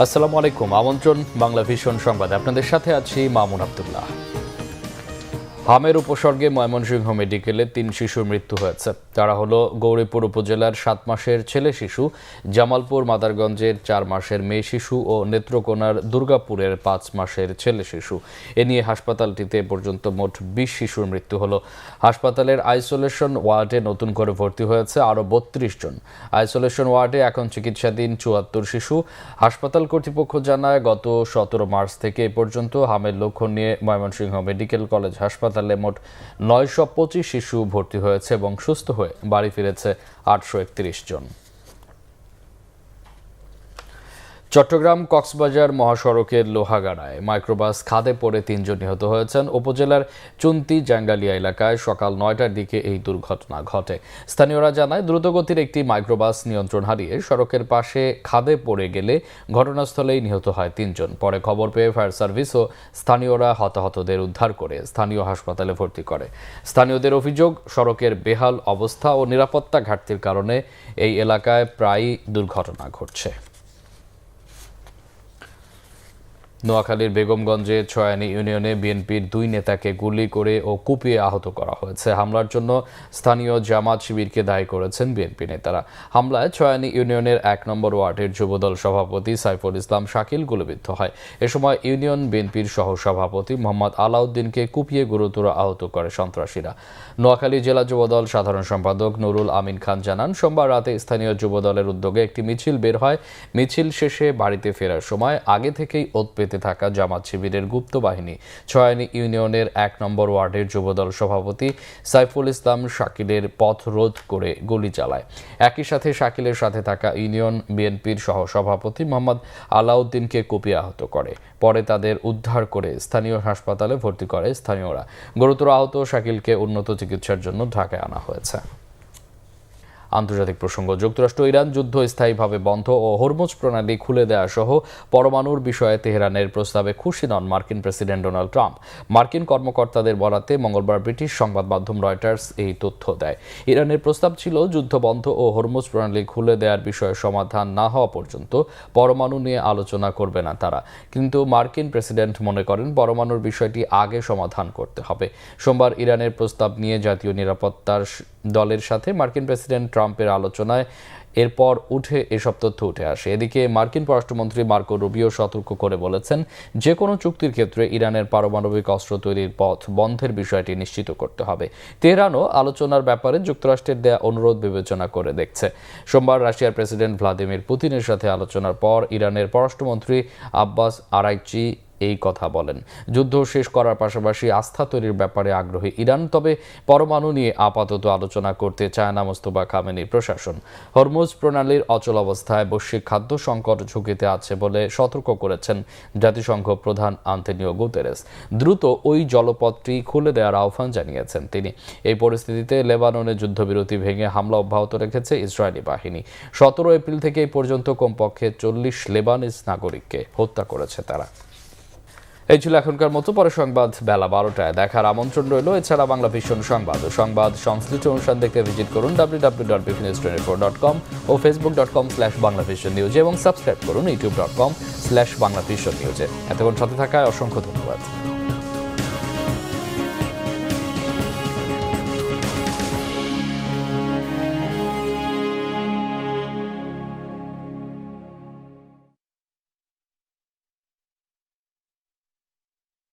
আসসালামু আলাইকুম। আমন্ত্রণ বাংলা ভিশন সংবাদে আপনাদের সাথে আছি মামুন আব্দুল্লাহ। হামের উপসর্গে ময়মনসিংহ মেডিকেলে 3 শিশুর মৃত্যু হয়েছে। তারা হলো গৌরীপুর উপজেলার 7 মাসের ছেলে শিশু, জামালপুর মাদারগঞ্জের 4 মাসের মেয়ে শিশু ও নেত্রকোনার দুর্গাপুরের 5 মাসের ছেলে শিশু। এ নিয়ে হাসপাতালটিতে পর্যন্ত মোট 20 শিশুর মৃত্যু হলো। হাসপাতালের আইসোলেশন ওয়ার্ডে নতুন করে ভর্তি হয়েছে আরও 32 জন। আইসোলেশন ওয়ার্ডে এখন চিকিৎসাধীন 74 শিশু। হাসপাতাল কর্তৃপক্ষ জানায়, গত 17 মার্চ থেকে এ পর্যন্ত হামের লক্ষণ নিয়ে ময়মনসিংহ মেডিকেল কলেজ হাসপাতালে মোট 925 শিশু ভর্তি হয়েছে এবং সুস্থ হয়ে বাড়ি ফিরেছে 831 জন। চট্টগ্রাম কক্সবাজার মহাসড়কের লোহাগাড়ায় মাইক্রোবাস খাদে পড়ে 3 জন নিহত হয়েছেন। উপজেলার চুন্তি জাঙ্গালিয়া এলাকায় সকাল 9টার দিকে এই দুর্ঘটনা ঘটে। স্থানীয়রা জানায়, দ্রুতগতির একটি মাইক্রোবাস নিয়ন্ত্রণ হারিয়ে সড়কের পাশে খাদে পড়ে গেলে ঘটনাস্থলেই নিহত হয় 3 জন। পরে খবর পেয়ে ফায়ার সার্ভিস ও স্থানীয়রা হতাহতদের উদ্ধার করে স্থানীয় হাসপাতালে ভর্তি করে। স্থানীয়দের অভিযোগ, সড়কের বেহাল অবস্থা ও নিরাপত্তা ঘাটতির কারণে এই এলাকায় প্রায়ই দুর্ঘটনা ঘটছে। নোয়াখালীর বেগমগঞ্জে ছয়ানী ইউনিয়নে বিএনপির 2 নেতাকে গুলি করে ও কুপিয়ে আহত করা হয়েছে। হামলার জন্য স্থানীয় জামাত শিবিরকে দায়ী করেছেন বিএনপি নেতারা। হামলায় ছয়ানী ইউনিয়নের 1 নম্বর ওয়ার্ডের যুবদল সভাপতি সাইফুল ইসলাম শাকিল গুলিবিদ্ধ হয়। এ সময় ইউনিয়ন বিএনপির সহসভাপতি মোহাম্মদ আলাউদ্দিনকে কুপিয়ে গুরুতর আহত করে সন্ত্রাসীরা। নোয়াখালী জেলা যুবদল সাধারণ সম্পাদক নুরুল আমিন খান জানান, সোমবার রাতে স্থানীয় যুবদলের উদ্যোগে একটি মিছিল বের হয়। মিছিল শেষে বাড়িতে ফেরার সময় আগে থেকেই ওত পেতে থাকা জামাত শিবিরের গুপ্ত বাহিনী ছয়ানী ইউনিয়নের 1 নম্বর ওয়ার্ডের যুবদল সভাপতি সাইফুল ইসলাম শাকিলের পথ রোধ করে গুলি চালায়। একই সাথে শাকিলের সাথে থাকা ইউনিয়ন বিএনপির সহসভাপতি মোহাম্মদ আলাউদ্দিনকে কুপিয়ে আহত করে। পরে তাদের উদ্ধার করে স্থানীয় হাসপাতালে ভর্তি করে স্থানীয়রা। গুরুতর আহত শাকিলকে উন্নত চিকিৎসার জন্য ঢাকায় আনা হয়েছে। আন্তর্জাতিক প্রসঙ্গ, যুক্তরাষ্ট্র ইরান যুদ্ধ স্থায়ীভাবে বন্ধ ও হরমুজ প্রণালী খুলে দেওয়া সহ পরমাণুর বিষয়ে তেহরানের প্রস্তাবে খুশি নন মার্কিন প্রেসিডেন্ট ডোনাল্ড ট্রাম্প। মার্কিন কর্মকর্তাদের বরাতে মঙ্গলবার ব্রিটিশ সংবাদ মাধ্যম রয়টার্স এই তথ্য দেয়। ইরানের প্রস্তাব ছিল, যুদ্ধ বন্ধ ও হরমুজ প্রণালী খুলে দেওয়ার বিষয়ে সমাধান না হওয়া পর্যন্ত পরমাণু নিয়ে আলোচনা করবে না তারা। কিন্তু মার্কিন প্রেসিডেন্ট মনে করেন পরমাণুর বিষয়টি আগে সমাধান করতে হবে। সোমবার ইরানের প্রস্তাব নিয়ে জাতীয় নিরাপত্তার দলের সাথে মার্কিন প্রেসিডেন্ট ট্রাম্পের আলোচনায় এরপর এসব তথ্য উঠে আসে। এদিকে মার্কিন পররাষ্ট্রমন্ত্রী মার্কো রুবিও সতর্ক করে বলেছেন, যে কোনো চুক্তির ক্ষেত্রে ইরানের পারমাণবিক অস্ত্র তৈরির পথ বন্ধের বিষয়টি নিশ্চিত করতে হবে। তেহরানও আলোচনার ব্যাপারে যুক্তরাষ্ট্রের দেয়া অনুরোধ বিবেচনা করে দেখছে। সোমবার রাশিয়ার প্রেসিডেন্ট ভ্লাদিমির পুতিনের সাথে আলোচনার পর ইরানের পররাষ্ট্রমন্ত্রী আব্বাস আরাইচি এই কথা বলেন। যুদ্ধ শেষ করার পাশাপাশি আস্থা তৈরির ব্যাপারে আগ্রহী ইরান, তবে পরমাণু নিয়ে আপাতত আলোচনা করতে চায় না মোস্তফা খামেনির প্রশাসন। হরমুজ প্রণালীর অচল অবস্থায় বৈশ্বিক খাদ্য সংকট ঝুঁকিতে আছে বলে সতর্ক করেছেন জাতিসংঘ প্রধান আন্তোনিও গুতেরেস। দ্রুত ওই জলপথটি খুলে দেওয়ার আহ্বান জানিয়েছেন তিনি। এই পরিস্থিতিতে লেবাননে যুদ্ধবিরতি ভেঙে হামলা অব্যাহত রেখেছে ইসরায়েলি বাহিনী। 17 এপ্রিল থেকে এই পর্যন্ত কমপক্ষে 40 লেবানিজ নাগরিককে হত্যা করেছে তারা। এই ছিল এখনকার মতো। পরে সংবাদ বেলা 12টায় দেখার আমন্ত্রণ রইল। এছাড়া বাংলা ভিশন সংবাদ সংশ্লিষ্ট অনুষ্ঠান দেখতে ভিজিট করুন www.bpnews24.com ও facebook.com/banglavisionnews এবং সাবস্ক্রাইব করুন youtube.com/banglavisionnews। এতক্ষণ সাথে থাকায় অসংখ্য ধন্যবাদ।